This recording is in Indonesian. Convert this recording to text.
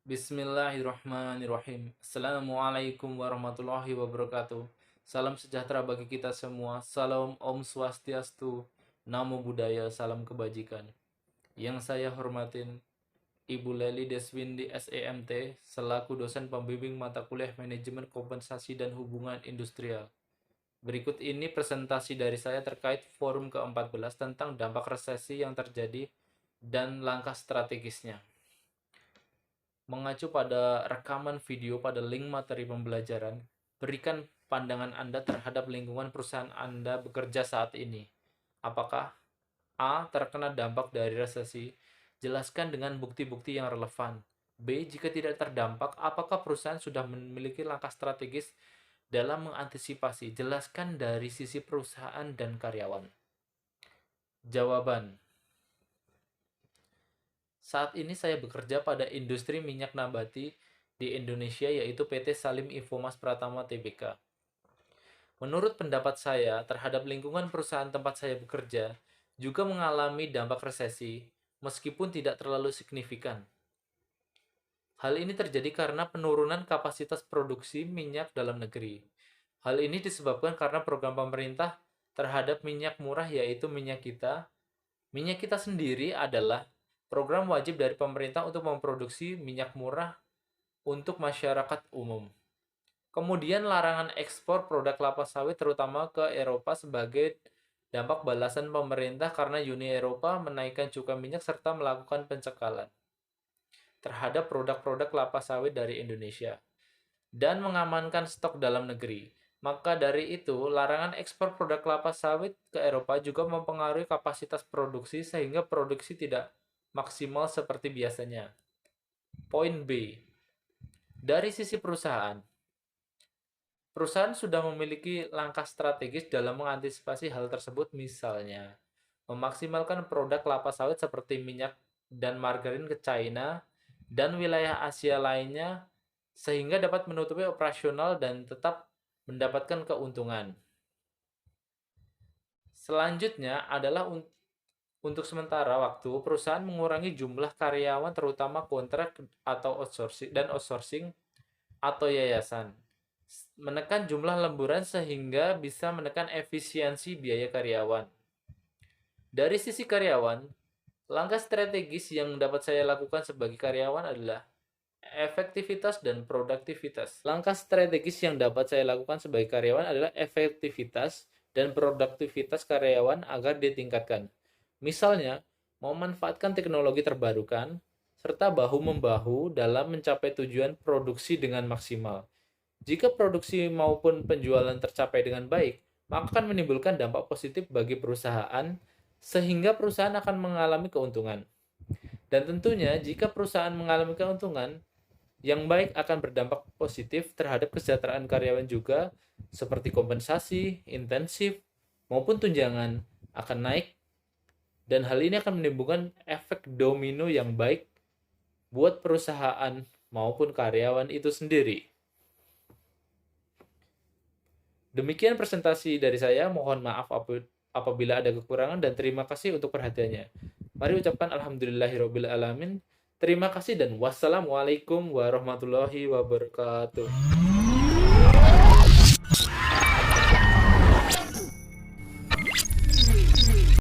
Bismillahirrahmanirrahim. Assalamualaikum warahmatullahi wabarakatuh. Salam sejahtera bagi kita semua. Salam Om Swastiastu, Namo Buddhaya, salam kebajikan. Yang saya hormatin Ibu Leli Deswindi SEMT selaku dosen pembimbing mata kuliah Manajemen Kompensasi dan Hubungan Industrial. Berikut ini presentasi dari saya terkait forum ke-14 tentang dampak resesi yang terjadi dan langkah strategisnya. Mengacu pada rekaman video pada link materi pembelajaran, berikan pandangan Anda terhadap lingkungan perusahaan Anda bekerja saat ini. Apakah A. Terkena dampak dari resesi? Jelaskan dengan bukti-bukti yang relevan. B. Jika tidak terdampak, apakah perusahaan sudah memiliki langkah strategis dalam mengantisipasi? Jelaskan dari sisi perusahaan dan karyawan. Jawaban. Saat ini saya bekerja pada industri minyak nabati di Indonesia, yaitu PT Salim Infomas Pratama Tbk. Menurut pendapat saya terhadap lingkungan perusahaan tempat saya bekerja juga mengalami dampak resesi, meskipun tidak terlalu signifikan. Hal ini terjadi karena penurunan kapasitas produksi minyak dalam negeri. Hal ini disebabkan karena program pemerintah terhadap minyak murah, yaitu minyak kita. Minyak kita sendiri adalah program wajib dari pemerintah untuk memproduksi minyak murah untuk masyarakat umum. Kemudian larangan ekspor produk kelapa sawit terutama ke Eropa sebagai dampak balasan pemerintah karena Uni Eropa menaikkan cukai minyak serta melakukan pencekalan terhadap produk-produk kelapa sawit dari Indonesia dan mengamankan stok dalam negeri. Maka dari itu, larangan ekspor produk kelapa sawit ke Eropa juga mempengaruhi kapasitas produksi sehingga produksi tidak maksimal seperti biasanya. Poin B. Dari sisi perusahaan, perusahaan sudah memiliki langkah strategis dalam mengantisipasi hal tersebut, misalnya memaksimalkan produk kelapa sawit seperti minyak dan margarin ke China dan wilayah Asia lainnya sehingga dapat menutupi operasional dan tetap mendapatkan keuntungan. Selanjutnya adalah untuk sementara waktu, perusahaan mengurangi jumlah karyawan terutama kontrak atau outsourcing atau yayasan. Menekan jumlah lemburan sehingga bisa menekan efisiensi biaya karyawan. Dari sisi karyawan, langkah strategis yang dapat saya lakukan sebagai karyawan adalah efektivitas dan produktivitas. Langkah strategis yang dapat saya lakukan sebagai karyawan adalah efektivitas dan produktivitas karyawan agar ditingkatkan. Misalnya, memanfaatkan teknologi terbarukan, serta bahu-membahu dalam mencapai tujuan produksi dengan maksimal. Jika produksi maupun penjualan tercapai dengan baik, maka akan menimbulkan dampak positif bagi perusahaan, sehingga perusahaan akan mengalami keuntungan. Dan tentunya, jika perusahaan mengalami keuntungan, yang baik akan berdampak positif terhadap kesejahteraan karyawan juga, seperti kompensasi, intensif, maupun tunjangan akan naik, dan hal ini akan menimbulkan efek domino yang baik buat perusahaan maupun karyawan itu sendiri. Demikian presentasi dari saya, mohon maaf apabila ada kekurangan dan terima kasih untuk perhatiannya. Mari ucapkan alhamdulillahirabbil alamin. Terima kasih dan wassalamualaikum warahmatullahi wabarakatuh.